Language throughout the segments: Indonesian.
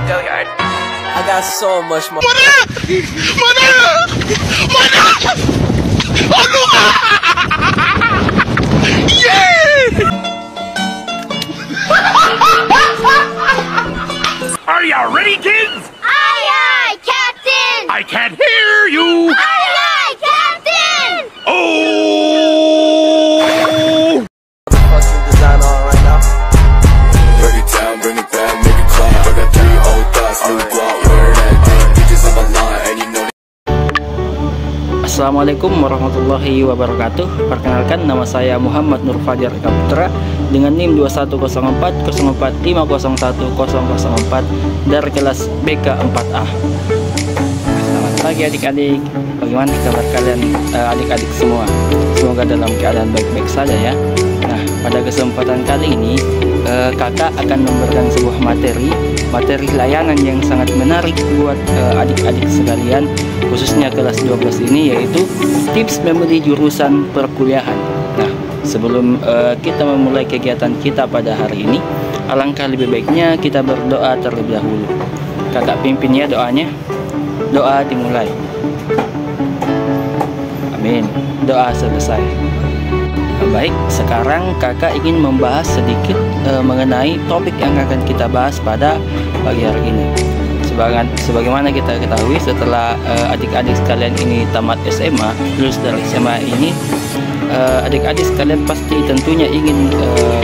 I got so much more. Are you ready, kids? Aye, aye, Captain! I can't hear you! Aye, aye, Captain! Oh! Fucking design on right now. Break it down, bring it back, make it clap. I got 3 old thoughts, new block, where that thing, bitches on my line, and you know. Assalamualaikum warahmatullahi wabarakatuh. Perkenalkan, nama saya Muhammad Nur Fajar Kaputra dengan NIM 2104045010004 dari kelas BK 4A. Selamat pagi adik-adik. Bagaimana kabar kalian adik-adik semua? Semoga dalam keadaan baik-baik saja ya. Nah, pada kesempatan kali ini kakak akan memberikan sebuah materi layanan yang sangat menarik buat adik-adik sekalian, khususnya kelas 12 ini, yaitu tips memilih jurusan perkuliahan. Nah, sebelum kita memulai kegiatan kita pada hari ini, alangkah lebih baiknya kita berdoa terlebih dahulu. Kakak pimpin ya doanya. Doa dimulai. Amin. Doa selesai. Baik, sekarang kakak ingin membahas sedikit mengenai topik yang akan kita bahas pada pagi hari ini. Sebagaimana kita ketahui, setelah adik-adik sekalian ini tamat SMA, lulus dari SMA ini, adik-adik sekalian pasti tentunya ingin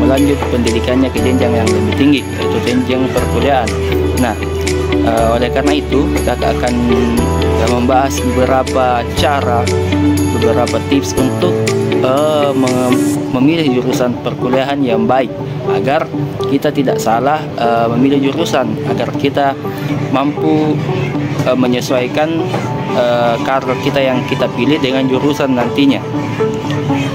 melanjut pendidikannya ke jenjang yang lebih tinggi, yaitu jenjang perkuliahan. Nah, oleh karena itu kakak akan membahas beberapa cara, beberapa tips untuk memilih jurusan perkuliahan yang baik, agar kita tidak salah memilih jurusan, agar kita mampu menyesuaikan karir kita yang kita pilih dengan jurusan nantinya.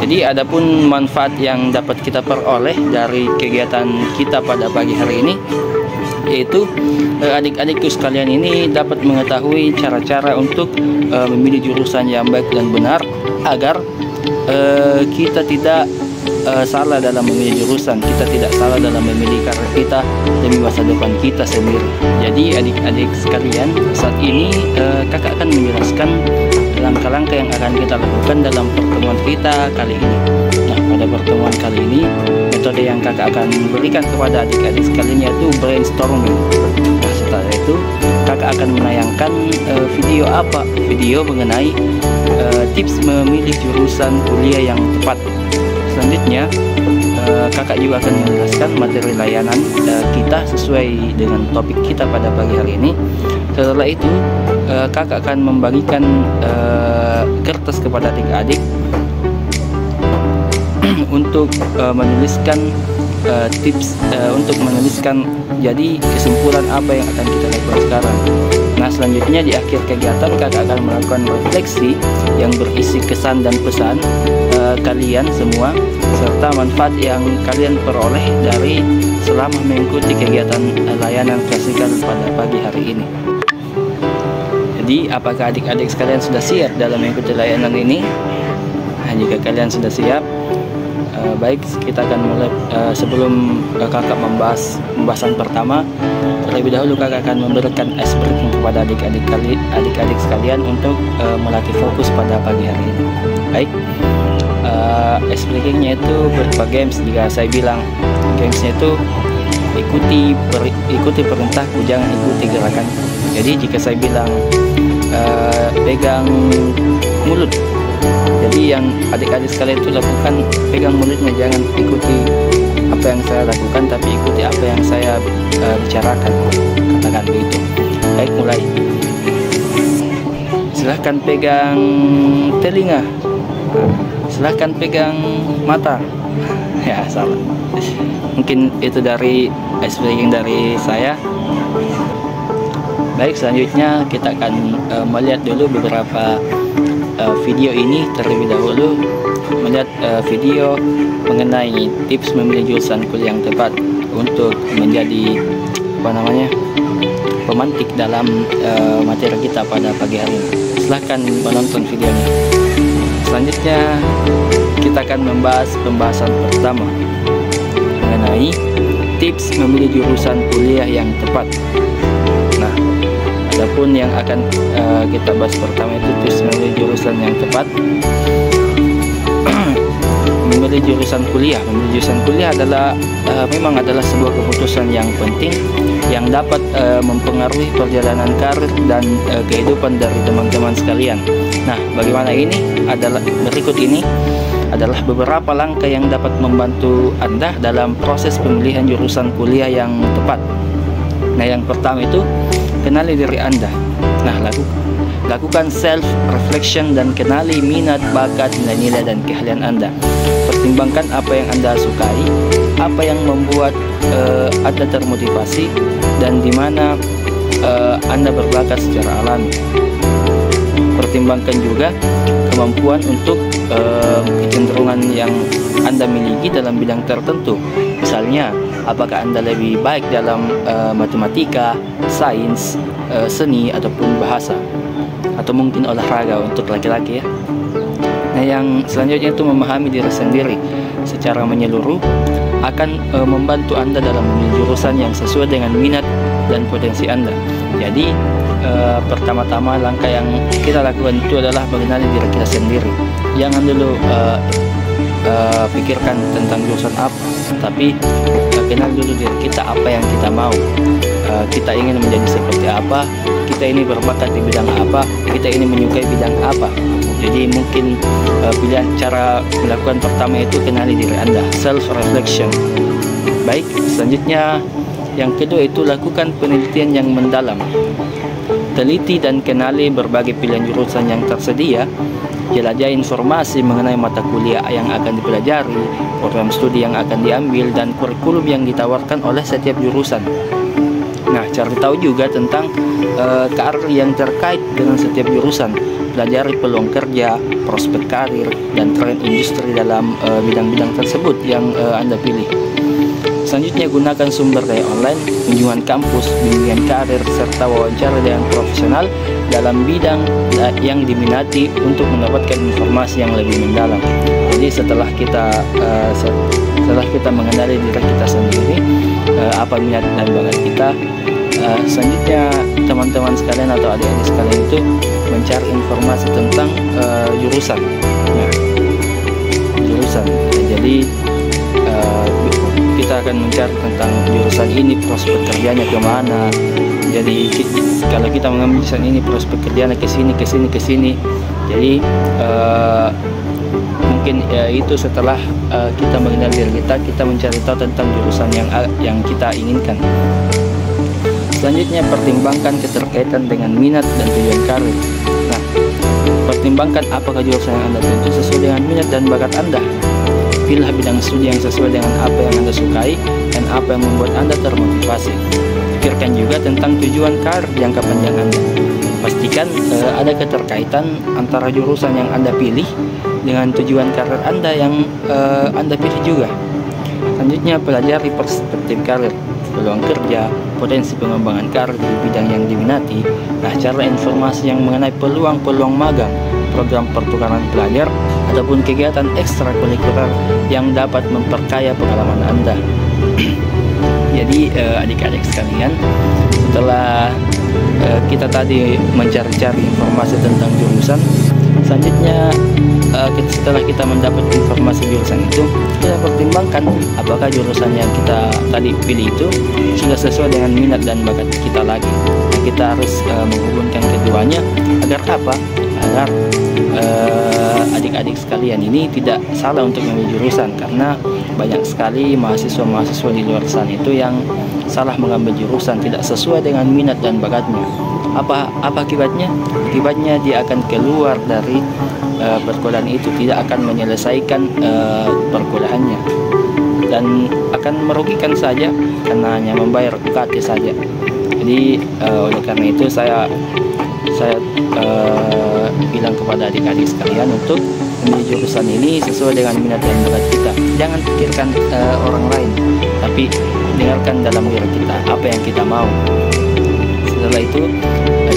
Jadi adapun manfaat yang dapat kita peroleh dari kegiatan kita pada pagi hari ini, yaitu adik-adikku sekalian ini dapat mengetahui cara-cara untuk memilih jurusan yang baik dan benar, agar kita tidak salah dalam memilih jurusan, kita tidak salah dalam memilih karir kita demi masa depan kita sendiri. Jadi adik-adik sekalian, saat ini kakak akan menjelaskan langkah-langkah yang akan kita lakukan dalam pertemuan kita kali ini. Nah, pada pertemuan kali ini, metode yang kakak akan berikan kepada adik-adik sekalian yaitu brainstorming. Nah, setelah itu kakak akan menayangkan video mengenai tips memilih jurusan kuliah yang tepat. Selanjutnya kakak juga akan menjelaskan materi layanan kita sesuai dengan topik kita pada pagi hari ini. Setelah itu kakak akan membagikan kertas kepada adik-adik untuk menuliskan tips, untuk menuliskan jadi kesimpulan apa yang akan kita lakukan sekarang. Nah, selanjutnya di akhir kegiatan kakak akan melakukan refleksi yang berisi kesan dan pesan kalian semua, serta manfaat yang kalian peroleh dari selama mengikuti kegiatan layanan klasikal pada pagi hari ini. Jadi, apakah adik-adik sekalian sudah siap dalam mengikuti layanan ini? Nah, jika kalian sudah siap, baik, kita akan mulai. Sebelum kakak membahas pembahasan pertama, terlebih dahulu kakak akan memberikan ice breaking kepada adik-adik sekalian untuk melatih fokus pada pagi hari ini. Baik, ice breakingnya itu berupa games. Jika saya bilang gamesnya itu ikuti perintahku, jangan ikuti gerakan. Jadi jika saya bilang pegang mulut, jadi yang adik-adik sekalian itu lakukan, pegang mulutnya, jangan ikuti apa yang saya lakukan, tapi ikuti apa yang saya bicarakan, katakan begitu. Baik, mulai. Silahkan pegang telinga, silahkan pegang mata. Ya, salah. Mungkin itu dari ice breaking dari saya. Baik, selanjutnya kita akan melihat dulu beberapa video ini. Terlebih dahulu melihat video mengenai tips memilih jurusan kuliah yang tepat untuk menjadi pemantik dalam materi kita pada pagi hari ini. Silahkan menonton videonya. Selanjutnya kita akan membahas pembahasan pertama mengenai tips memilih jurusan kuliah yang tepat. Nah, adapun yang akan kita bahas pertama itu tips memilih jurusan yang tepat. Memilih jurusan kuliah adalah memang adalah sebuah keputusan yang penting yang dapat mempengaruhi perjalanan karir dan kehidupan dari teman-teman sekalian. Nah, bagaimana ini adalah berikut ini adalah beberapa langkah yang dapat membantu Anda dalam proses pemilihan jurusan kuliah yang tepat. Nah, yang pertama itu kenali diri Anda. Nah, lakukan self reflection dan kenali minat, bakat, nilai-nilai dan keahlian Anda. Pertimbangkan apa yang Anda sukai, apa yang membuat Anda termotivasi, dan di mana Anda berbakat secara alami. Pertimbangkan juga kemampuan untuk kecenderungan yang Anda miliki dalam bidang tertentu. Misalnya, apakah Anda lebih baik dalam matematika, sains, seni, ataupun bahasa, atau mungkin olahraga untuk laki-laki ya. Nah, yang selanjutnya itu memahami diri sendiri secara menyeluruh akan membantu Anda dalam memilih jurusan yang sesuai dengan minat dan potensi Anda. Jadi pertama-tama langkah yang kita lakukan itu adalah mengenali diri kita sendiri. Jangan dulu pikirkan tentang jurusan apa, tapi kenal dulu diri kita, apa yang kita mau. Kita ingin menjadi seperti apa, kita ini berbakat di bidang apa, kita ini menyukai bidang apa. Jadi mungkin pilihan cara melakukan pertama itu kenali diri Anda, self reflection. Baik, selanjutnya yang kedua itu lakukan penelitian yang mendalam. Teliti dan kenali berbagai pilihan jurusan yang tersedia. Jelajahi informasi mengenai mata kuliah yang akan dipelajari, program studi yang akan diambil, dan kurikulum yang ditawarkan oleh setiap jurusan. Nah, cari tahu juga tentang karir yang terkait dengan setiap jurusan. Pelajari peluang kerja, prospek karir, dan tren industri dalam bidang-bidang tersebut yang Anda pilih. Selanjutnya, gunakan sumber daya online, kunjungan kampus, bimbingan karir, serta wawancara dengan profesional dalam bidang yang diminati untuk mendapatkan informasi yang lebih mendalam. Jadi setelah kita mengenali diri kita sendiri, apa minat dan bakat kita, selanjutnya teman-teman sekalian atau adik-adik sekalian itu mencari informasi tentang jurusan. Nah, jurusan. Jadi kita akan mencari tentang jurusan ini, prospek kerjanya kemana. Jadi kalau kita mengambil jurusan ini, prospek kerjanya ke sini. Jadi mungkin itu setelah kita mengenal diri kita mencari tahu tentang jurusan yang kita inginkan. Selanjutnya, pertimbangkan keterkaitan dengan minat dan tujuan karir. Nah, pertimbangkan apakah jurusan yang Anda tuju sesuai dengan minat dan bakat Anda. Pilih bidang studi yang sesuai dengan apa yang Anda sukai dan apa yang membuat Anda termotivasi. Pikirkan juga tentang tujuan karir jangka panjang Anda. Pastikan ada keterkaitan antara jurusan yang Anda pilih dengan tujuan karir Anda yang Anda pilih juga. Selanjutnya, pelajari perspektif karir, peluang kerja, potensi pengembangan karir di bidang yang diminati. Nah, cari informasi yang mengenai peluang-peluang magang, program pertukaran pelajar, ataupun kegiatan ekstrakurikuler yang dapat memperkaya pengalaman Anda. Jadi adik-adik sekalian, setelah kita tadi mencari-cari informasi tentang jurusan, selanjutnya setelah kita mendapat informasi jurusan itu, kita pertimbangkan apakah jurusan yang kita tadi pilih itu sudah sesuai dengan minat dan bakat kita lagi. Nah, kita harus menghubungkan keduanya agar apa? Agar adik-adik sekalian ini tidak salah untuk memilih jurusan, karena banyak sekali mahasiswa-mahasiswa di luar sana itu yang salah mengambil jurusan tidak sesuai dengan minat dan bakatnya. Apa akibatnya? Akibatnya dia akan keluar dari perkuliahan itu, tidak akan menyelesaikan perkuliahannya, dan akan merugikan saja karena hanya membayar UKT saja. Jadi oleh karena itu saya bilang kepada adik-adik sekalian untuk memilih jurusan ini sesuai dengan minat dan bakat kita. Jangan pikirkan orang lain, tapi dengarkan dalam diri kita apa yang kita mau. Setelah itu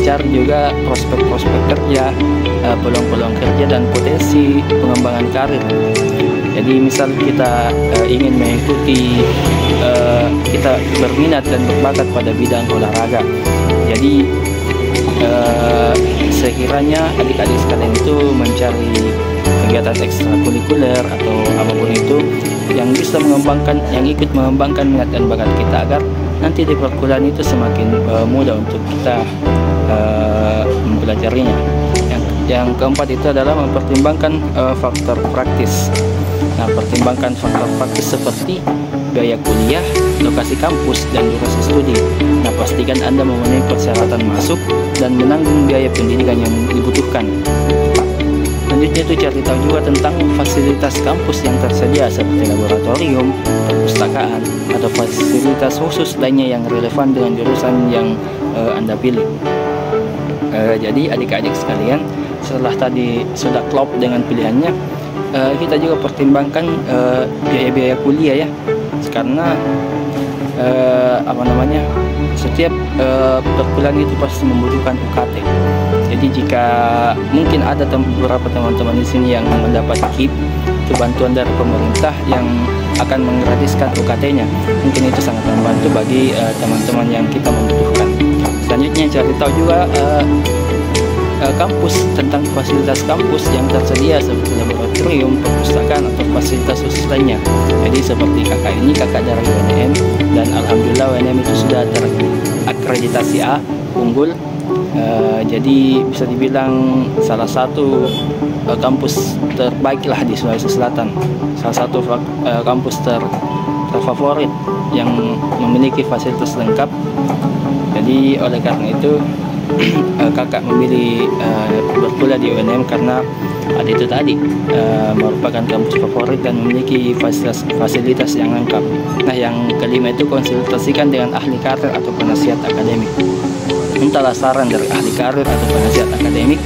cari juga prospek-prospek kerja, peluang-peluang kerja, dan potensi pengembangan karir. Jadi misal kita ingin mengikuti kita berminat dan berbakat pada bidang olahraga. Jadi sekiranya adik-adik sekalian itu mencari kegiatan ekstrakurikuler atau apapun itu yang bisa mengembangkan, yang ikut mengembangkan minat dan bakat kita, agar nanti di perkuliahan itu semakin mudah untuk kita mempelajarinya. Yang keempat itu adalah mempertimbangkan faktor praktis. Nah, pertimbangkan faktor praktis seperti biaya kuliah, lokasi kampus, dan durasi studi. Nah, pastikan Anda memenuhi persyaratan masuk dan menanggung biaya pendidikan yang dibutuhkan. Selanjutnya itu cari tahu juga tentang fasilitas kampus yang tersedia seperti laboratorium, perpustakaan, atau fasilitas khusus lainnya yang relevan dengan jurusan yang Anda pilih. Jadi adik-adik sekalian, setelah tadi sudah klop dengan pilihannya, kita juga pertimbangkan biaya-biaya kuliah ya, karena setiap perkuliahan itu pasti membutuhkan UKT. Jadi jika mungkin ada beberapa teman-teman di sini yang mendapat KIP, itu bantuan dari pemerintah yang akan menggratiskan UKT-nya, mungkin itu sangat membantu bagi teman-teman yang kita membutuhkan. Selanjutnya cari tahu juga kampus, tentang fasilitas kampus yang tersedia seperti laboratorium, perpustakaan, atau fasilitas khusus lainnya. Jadi seperti kakak ini, kakak dari UNM, dan alhamdulillah UNM itu sudah terakreditasi A, unggul. Jadi bisa dibilang salah satu kampus terbaik lah di Sulawesi Selatan, salah satu kampus terfavorit yang memiliki fasilitas lengkap. Jadi oleh karena itu kakak memilih berkuliah di UNM karena ada itu tadi, merupakan kampus favorit dan memiliki fasilitas yang lengkap. Nah, yang kelima itu konsultasikan dengan ahli karir atau penasihat akademik. Mintalah saran dari ahli karir atau penasihat akademik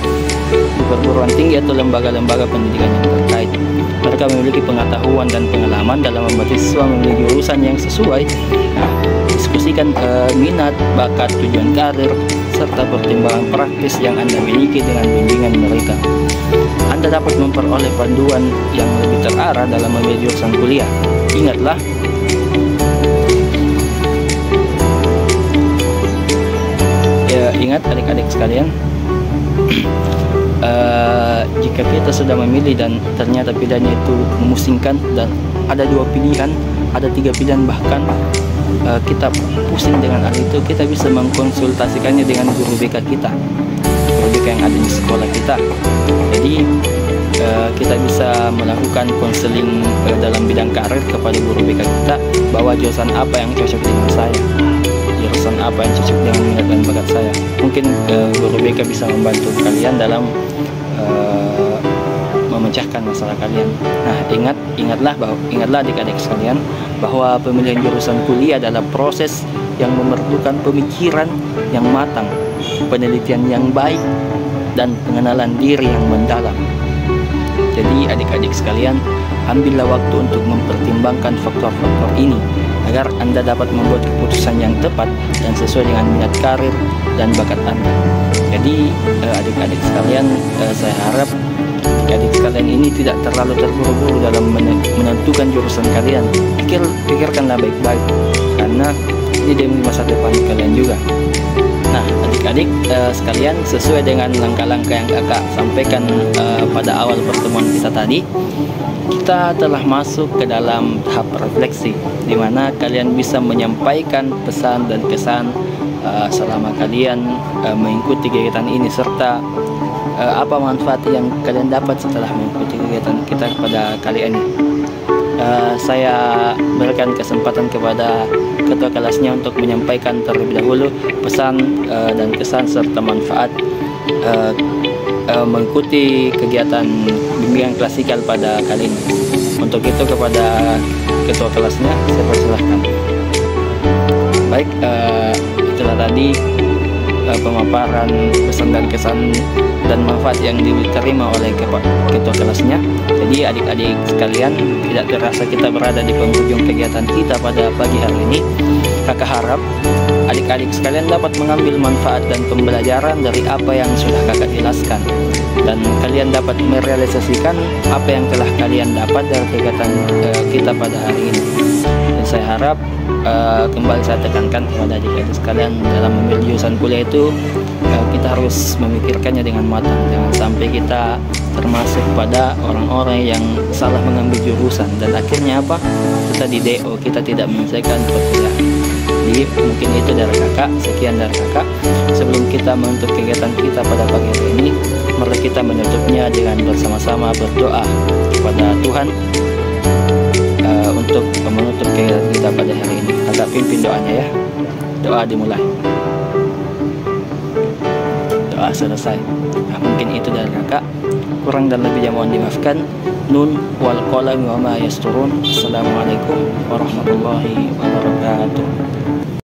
di perguruan tinggi atau lembaga-lembaga pendidikan yang terkait. Mereka memiliki pengetahuan dan pengalaman dalam membantu siswa memilih jurusan yang sesuai. Nah, diskusikan minat, bakat, tujuan karir, serta pertimbangan praktis yang Anda miliki dengan bimbingan mereka. Anda dapat memperoleh panduan yang lebih terarah dalam memilih jurusan kuliah. Ingatlah, ingat adik-adik sekalian, jika kita sudah memilih dan ternyata pilihannya itu memusingkan, dan ada 2 pilihan, ada 3 pilihan bahkan, kita pusing dengan hal itu, kita bisa mengkonsultasikannya dengan guru BK kita, guru BK yang ada di sekolah kita. Jadi kita bisa melakukan konseling dalam bidang karir kepada guru BK kita, bahwa jurusan apa yang cocok dengan saya, jurusan apa yang cocok dengan minat dan bakat saya. Mungkin guru BK bisa membantu kalian dalam memecahkan masalah kalian. Nah, ingatlah adik-adik sekalian, bahwa pemilihan jurusan kuliah adalah proses yang memerlukan pemikiran yang matang, penelitian yang baik, dan pengenalan diri yang mendalam. Jadi adik-adik sekalian, ambillah waktu untuk mempertimbangkan faktor-faktor ini agar Anda dapat membuat keputusan yang tepat dan sesuai dengan minat karir dan bakat Anda. Jadi adik-adik sekalian, saya harap adik sekalian ini tidak terlalu terburu-buru dalam menentukan jurusan kalian. Pikirkanlah baik-baik, karena ini demi masa depan kalian juga. Nah, adik-adik sekalian, sesuai dengan langkah-langkah yang kakak sampaikan pada awal pertemuan kita tadi, kita telah masuk ke dalam tahap refleksi, di mana kalian bisa menyampaikan pesan dan kesan selama kalian mengikuti kegiatan ini, serta apa manfaat yang kalian dapat setelah mengikuti kegiatan kita pada kali ini. Saya berikan kesempatan kepada ketua kelasnya untuk menyampaikan terlebih dahulu pesan dan kesan serta manfaat mengikuti kegiatan bimbingan klasikal pada kali ini. Untuk itu kepada ketua kelasnya saya persilahkan. Baik, itulah tadi pemaparan pesan dan kesan dan manfaat yang diterima oleh ketua kelasnya. Jadi adik-adik sekalian, tidak terasa kita berada di penghujung kegiatan kita pada pagi hari ini. Kakak harap adik-adik sekalian dapat mengambil manfaat dan pembelajaran dari apa yang sudah kakak jelaskan, dan kalian dapat merealisasikan apa yang telah kalian dapat dari kegiatan kita pada hari ini. Dan saya harap kembali saya tekankan kepada adik-adik sekalian, dalam memilih jurusan kuliah itu kita harus memikirkannya dengan matang. Jangan sampai kita termasuk pada orang-orang yang salah mengambil jurusan dan akhirnya apa? Kita di DO, kita tidak menyelesaikan perkuliahan. Jadi mungkin itu dari kakak, sekian dari kakak. Sebelum kita menutup kegiatan kita pada pagi hari ini, mari kita menutupnya dengan bersama-sama berdoa kepada Tuhan untuk menutup kegiatan kita pada hari ini. Kakak pimpin doanya ya. Doa dimulai. Doa selesai. Nah, mungkin itu dari kakak. Kurang dan lebihnya mohon dimaafkan. Nun wal qalam wa ma yasturun. Assalamualaikum warahmatullahi wabarakatuh.